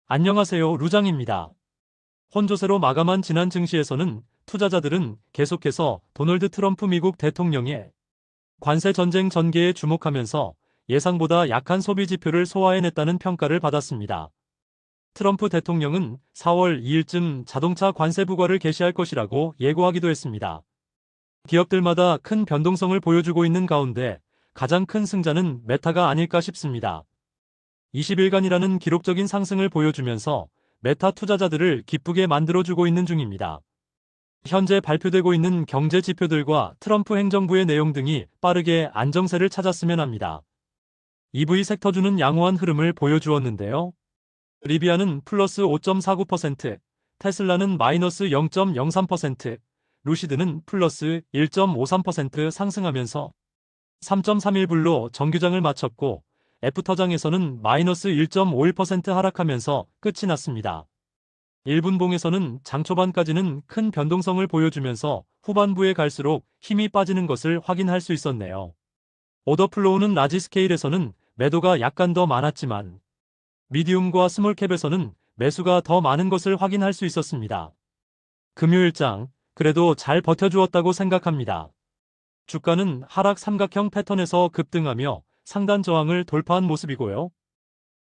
안녕하세요, 루장입니다. 혼조세로 마감한 지난 증시에서는 투자자들은 계속해서 도널드 트럼프 미국 대통령의 관세 전쟁 전개에 주목하면서 예상보다 약한 소비 지표를 소화해냈다는 평가를 받았습니다. 트럼프 대통령은 4월 2일쯤 자동차 관세 부과를 개시할 것이라고 예고하기도 했습니다. 기업들마다 큰 변동성을 보여주고 있는 가운데 가장 큰 승자는 메타가 아닐까 싶습니다. 20일간이라는 기록적인 상승을 보여주면서 메타 투자자들을 기쁘게 만들어주고 있는 중입니다. 현재 발표되고 있는 경제 지표들과 트럼프 행정부의 내용 등이 빠르게 안정세를 찾았으면 합니다. EV 섹터주는 양호한 흐름을 보여주었는데요. 리비아는 플러스 5.49%, 테슬라는 마이너스 0.03%, 루시드는 플러스 1.53% 상승하면서 3.31불로 정규장을 마쳤고 애프터장에서는 마이너스 1.51% 하락하면서 끝이 났습니다. 1분봉에서는 장 초반까지는 큰 변동성을 보여주면서 후반부에 갈수록 힘이 빠지는 것을 확인할 수 있었네요. 오더플로우는 라지 스케일에서는 매도가 약간 더 많았지만 미디움과 스몰캡에서는 매수가 더 많은 것을 확인할 수 있었습니다. 금요일장, 그래도 잘 버텨주었다고 생각합니다. 주가는 하락 삼각형 패턴에서 급등하며 상단 저항을 돌파한 모습이고요.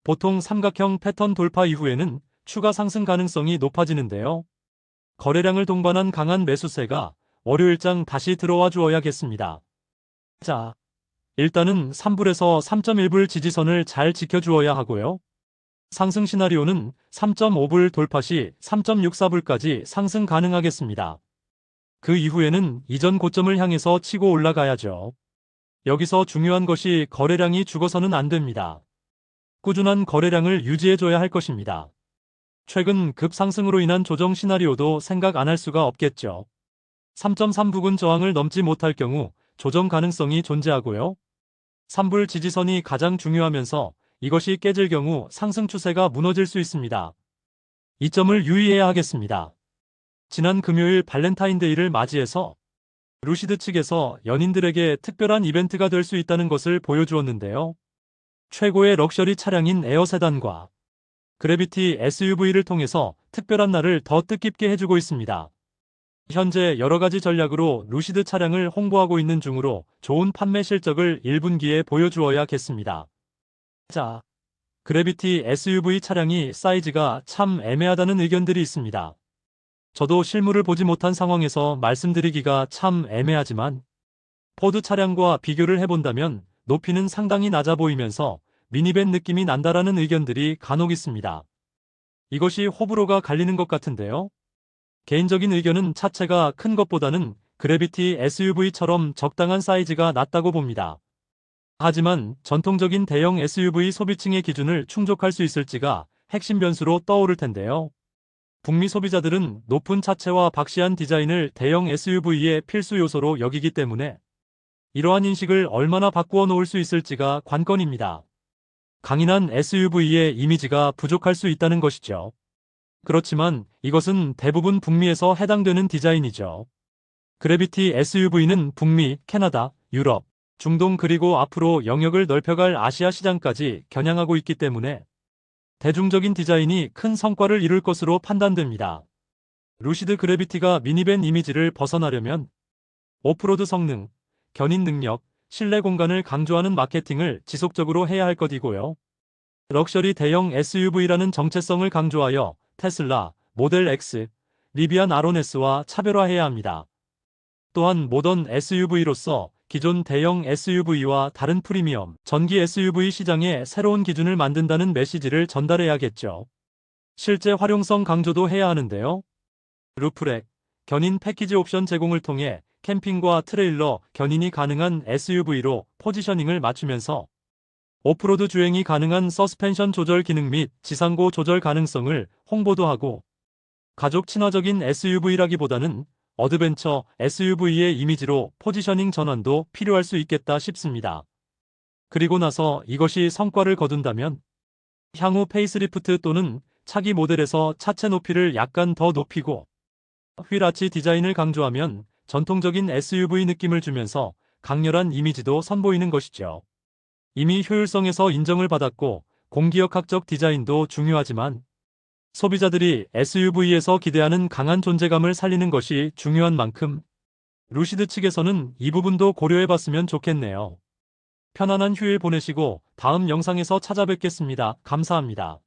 보통 삼각형 패턴 돌파 이후에는 추가 상승 가능성이 높아지는데요. 거래량을 동반한 강한 매수세가 월요일장 다시 들어와 주어야겠습니다. 자, 일단은 3불에서 3.1불 지지선을 잘 지켜주어야 하고요. 상승 시나리오는 3.5불 돌파 시 3.64불까지 상승 가능하겠습니다. 그 이후에는 이전 고점을 향해서 치고 올라가야죠. 여기서 중요한 것이 거래량이 죽어서는 안 됩니다. 꾸준한 거래량을 유지해줘야 할 것입니다. 최근 급상승으로 인한 조정 시나리오도 생각 안 할 수가 없겠죠. 3.3 부근 저항을 넘지 못할 경우 조정 가능성이 존재하고요. 3불 지지선이 가장 중요하면서 이것이 깨질 경우 상승 추세가 무너질 수 있습니다. 이 점을 유의해야 하겠습니다. 지난 금요일 발렌타인데이를 맞이해서 루시드 측에서 연인들에게 특별한 이벤트가 될 수 있다는 것을 보여주었는데요. 최고의 럭셔리 차량인 에어세단과 그래비티 SUV를 통해서 특별한 날을 더 뜻깊게 해주고 있습니다. 현재 여러가지 전략으로 루시드 차량을 홍보하고 있는 중으로 좋은 판매 실적을 1분기에 보여주어야겠습니다. 자, 그래비티 SUV 차량이 사이즈가 참 애매하다는 의견들이 있습니다. 저도 실물을 보지 못한 상황에서 말씀드리기가 참 애매하지만 포드 차량과 비교를 해본다면 높이는 상당히 낮아 보이면서 미니밴 느낌이 난다라는 의견들이 간혹 있습니다. 이것이 호불호가 갈리는 것 같은데요. 개인적인 의견은 차체가 큰 것보다는 그래비티 SUV처럼 적당한 사이즈가 낫다고 봅니다. 하지만 전통적인 대형 SUV 소비층의 기준을 충족할 수 있을지가 핵심 변수로 떠오를 텐데요. 북미 소비자들은 높은 차체와 박시한 디자인을 대형 SUV의 필수 요소로 여기기 때문에 이러한 인식을 얼마나 바꾸어 놓을 수 있을지가 관건입니다. 강인한 SUV의 이미지가 부족할 수 있다는 것이죠. 그렇지만 이것은 대부분 북미에서 해당되는 디자인이죠. 그래비티 SUV는 북미, 캐나다, 유럽, 중동 그리고 앞으로 영역을 넓혀갈 아시아 시장까지 겨냥하고 있기 때문에 대중적인 디자인이 큰 성과를 이룰 것으로 판단됩니다. 루시드 그래비티가 미니밴 이미지를 벗어나려면 오프로드 성능, 견인 능력, 실내 공간을 강조하는 마케팅을 지속적으로 해야 할 것이고요. 럭셔리 대형 SUV라는 정체성을 강조하여 테슬라, 모델 X, 리비안 아로네스와 차별화해야 합니다. 또한 모던 SUV로서 기존 대형 SUV와 다른 프리미엄, 전기 SUV 시장에 새로운 기준을 만든다는 메시지를 전달해야겠죠. 실제 활용성 강조도 해야 하는데요. 루프렉, 견인 패키지 옵션 제공을 통해 캠핑과 트레일러, 견인이 가능한 SUV로 포지셔닝을 맞추면서 오프로드 주행이 가능한 서스펜션 조절 기능 및 지상고 조절 가능성을 홍보도 하고 가족 친화적인 SUV라기보다는 어드벤처 SUV의 이미지로 포지셔닝 전환도 필요할 수 있겠다 싶습니다. 그리고 나서 이것이 성과를 거둔다면 향후 페이스리프트 또는 차기 모델에서 차체 높이를 약간 더 높이고 휠아치 디자인을 강조하면 전통적인 SUV 느낌을 주면서 강렬한 이미지도 선보이는 것이죠. 이미 효율성에서 인정을 받았고 공기역학적 디자인도 중요하지만 소비자들이 SUV에서 기대하는 강한 존재감을 살리는 것이 중요한 만큼 루시드 측에서는 이 부분도 고려해봤으면 좋겠네요. 편안한 휴일 보내시고 다음 영상에서 찾아뵙겠습니다. 감사합니다.